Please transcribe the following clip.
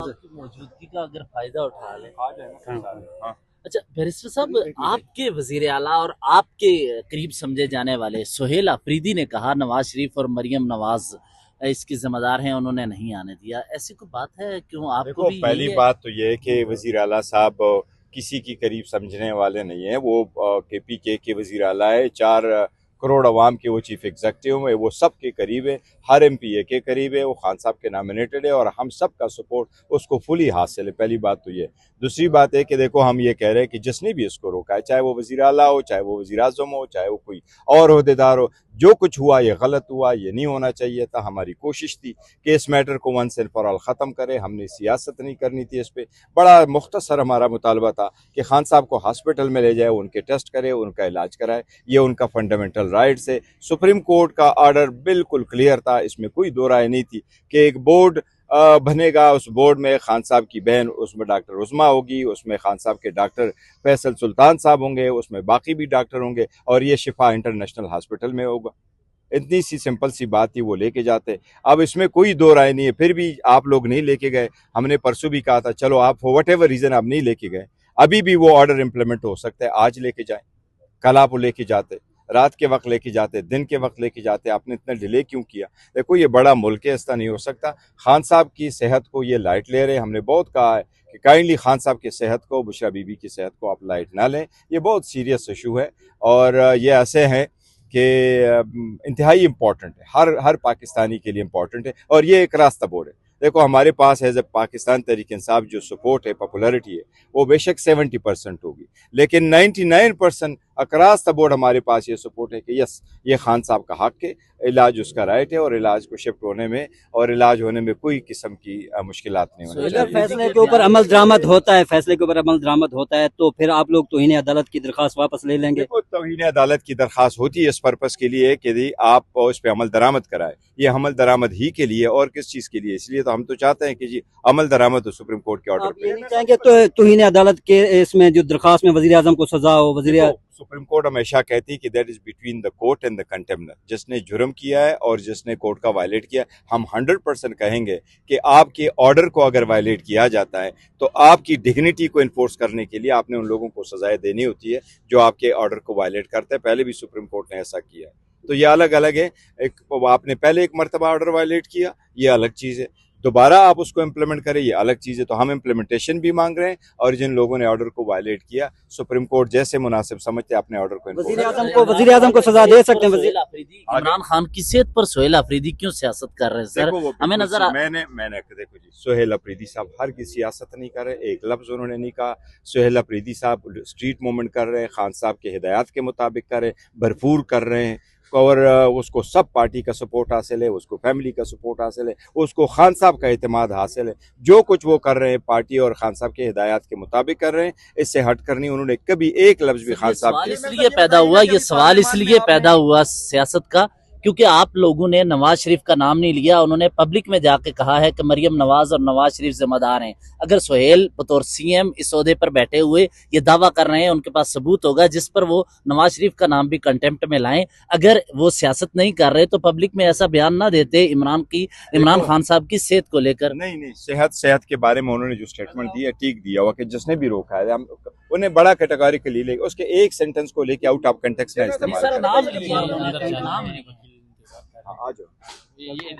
आपकी मौजूदगी का अगर फायदा उठा लें। हाँ। अच्छा बैरिस्टर साहब, आपके वजीर आला और आपके करीब समझे जाने वाले सुहेल अफरीदी ने कहा नवाज शरीफ और मरियम नवाज इसके जिम्मेदार हैं, उन्होंने नहीं आने दिया। ऐसी कोई बात है? क्यों आपको देखो, भी पहली यही है? बात तो ये है कि वजीर आला साहब किसी की करीब समझने वाले नहीं है। वो KPK के वजीर आला है। 4 करोड़ अवाम के वो चीफ एग्जीक्यूटिव है। वो सब के करीब है, हर MPA के करीब है। वो खान साहब के नॉमिनेटेड है और हम सब का सपोर्ट उसको फुली हासिल है। पहली बात तो ये। दूसरी बात है कि देखो, हम ये कह रहे हैं कि जिसने भी इसको रोका है, चाहे वो वजीर आला हो, चाहे वो वजीर आजम हो, चाहे वो कोई और ओहदेदार हो, जो कुछ हुआ ये गलत हुआ, ये नहीं होना चाहिए था। हमारी कोशिश थी कि इस मैटर को वंस एंड फॉर ऑल ख़त्म करें। हमने सियासत नहीं करनी थी इस पर। बड़ा मुख्तसर हमारा मुतालबा था कि खान साहब को हॉस्पिटल में ले जाए, उनके टेस्ट करे, उनका इलाज कराए। ये उनका फंडामेंटल राइट्स है। सुप्रीम कोर्ट का ऑर्डर बिल्कुल क्लियर था, इसमें कोई दो राय नहीं थी कि एक बोर्ड बनेगा। उस बोर्ड में खान साहब की बहन, उसमें डॉक्टर उस्मा होगी, उसमें खान साहब के डॉक्टर फैसल सुल्तान साहब होंगे, उसमें बाकी भी डॉक्टर होंगे और ये शिफा इंटरनेशनल हॉस्पिटल में होगा। इतनी सी सिंपल सी बात थी, वो लेके जाते। अब इसमें कोई दो राय नहीं है। फिर भी आप लोग नहीं लेके गए। हमने परसों भी कहा था, चलो आप फॉर वट एवर रीजन आप नहीं लेके गए, अभी भी वो ऑर्डर इंप्लीमेंट हो सकता है। आज लेके जाए, कल आप लेके जाते, रात के वक्त लेके जाते, दिन के वक्त लेके जाते। आपने इतना डिले क्यों किया? देखो, ये बड़ा मुल्क है, ऐसा नहीं हो सकता। खान साहब की सेहत को ये लाइट ले रहे हैं। हमने बहुत कहा है कि काइंडली खान साहब की सेहत को, बुशरा बीबी की सेहत को आप लाइट ना लें। ये बहुत सीरियस इशू है और ये ऐसे हैं कि इंतहाई इम्पॉर्टेंट है, हर पाकिस्तानी के लिए इम्पॉर्टेंट है और ये एक रास्ता बोर्ड है। देखो, हमारे पास एज ए पाकिस्तान तहरीक इंसाफ जो सपोर्ट है, पॉपुलरिटी है, वो बेशक 70% होगी, लेकिन 99% अक्रॉस द बोर्ड हमारे पास ये सपोर्ट है कि यस, ये खान साहब का हक है, इलाज उसका राइट है और इलाज को शिफ्ट होने में और इलाज होने में कोई किस्म की मुश्किलात नहीं होनी अगर चाहिए। फैसले के ऊपर अमल दरामद होता है, फैसले के ऊपर अमल दरामद होता है तो फिर आप लोग तौहीन अदालत की दरखास्त वापस ले लेंगे? देखो, तौहीन अदालत की दरखास्त होती है इस पर्पस के लिए कि आप उस पर अमल दरामद कराए। ये अमल दरामद ही के लिए और किस चीज के लिए? इसलिए तो हम तो चाहते हैं कि जी अमल दरामद हो सुप्रीम कोर्ट के ऑर्डर आप पे। ये नहीं चाहेंगे तो तौहीन अदालत के इसमें जो दरखास्त में वजीर आजम को सजा हो, वजीर सुप्रीम कोर्ट हमेशा कहती है कि that is between the court and the contemnor. जिसने जुर्म किया है और जिसने कोर्ट का वायलेट किया, हम 100% कहेंगे कि आपके ऑर्डर को अगर वायलेट किया जाता है तो आपकी डिग्निटी को इन्फोर्स करने के लिए आपने उन लोगों को सजाएं देनी होती है जो आपके ऑर्डर को वायलेट करते हैं। पहले भी सुप्रीम कोर्ट ने ऐसा किया है, तो ये अलग अलग है। एक आपने पहले एक मरतबा ऑर्डर वायलेट किया, ये अलग चीज है। दोबारा आप उसको इम्प्लीमेंट करें, ये अलग चीज है। तो हम इम्प्लीमेंटेशन भी मांग रहे हैं और जिन लोगों ने ऑर्डर को वायलेट किया, सुप्रीम कोर्ट जैसे मुनासिब समझते अपने ऑर्डर को वजीर आजम को सजा दे सकते हैं। सुहेल अफरीदी इमरान खान की सेहत पर सुहेल अफरीदी क्यों सियासत कर रहे हैं सर? हमें नजर मैंने देखो जी, सुहेल अफरीदी साहब हर की सियासत नहीं कर रहे, एक लफ्ज उन्होंने नहीं कहा। सुहेल अफरीदी साहब स्ट्रीट मूवमेंट कर रहे हैं, खान साहब के हिदायत के मुताबिक कर रहे हैं, भरपूर कर रहे हैं और उसको सब पार्टी का सपोर्ट हासिल है, उसको फैमिली का सपोर्ट हासिल है, उसको खान साहब का एतमाद हासिल है। जो कुछ वो कर रहे हैं पार्टी और खान साहब के हिदायत के मुताबिक कर रहे हैं, इससे हट कर नहीं उन्होंने कभी एक लफ्ज भी खान साहब इसलिए पैदा हुआ, ये सवाल इसलिए पैदा हुआ सियासत का क्योंकि आप लोगों ने नवाज शरीफ का नाम नहीं लिया। उन्होंने पब्लिक में जाके कहा है कि मरियम नवाज और नवाज शरीफ जिम्मेदार हैं। अगर सुहेल बतौर CM इस ओहदे पर बैठे हुए ये दावा कर रहे हैं, उनके पास सबूत होगा जिस पर वो नवाज शरीफ का नाम भी कंटेम्प्ट में लाएं। अगर वो सियासत नहीं कर रहे तो पब्लिक में ऐसा बयान ना देते इमरान खान साहब की सेहत को लेकर। नहीं, सेहत के बारे में उन्होंने जो स्टेटमेंट दिया ठीक दिया हुआ कि जिसने भी रोका है हम उन्हें बड़ा कैटेगोरिकली ले, उसके एक सेंटेंस को लेके आउट ऑफ कंटेक्स्ट ना इस्तेमाल। नाम लिया, आ जाओ।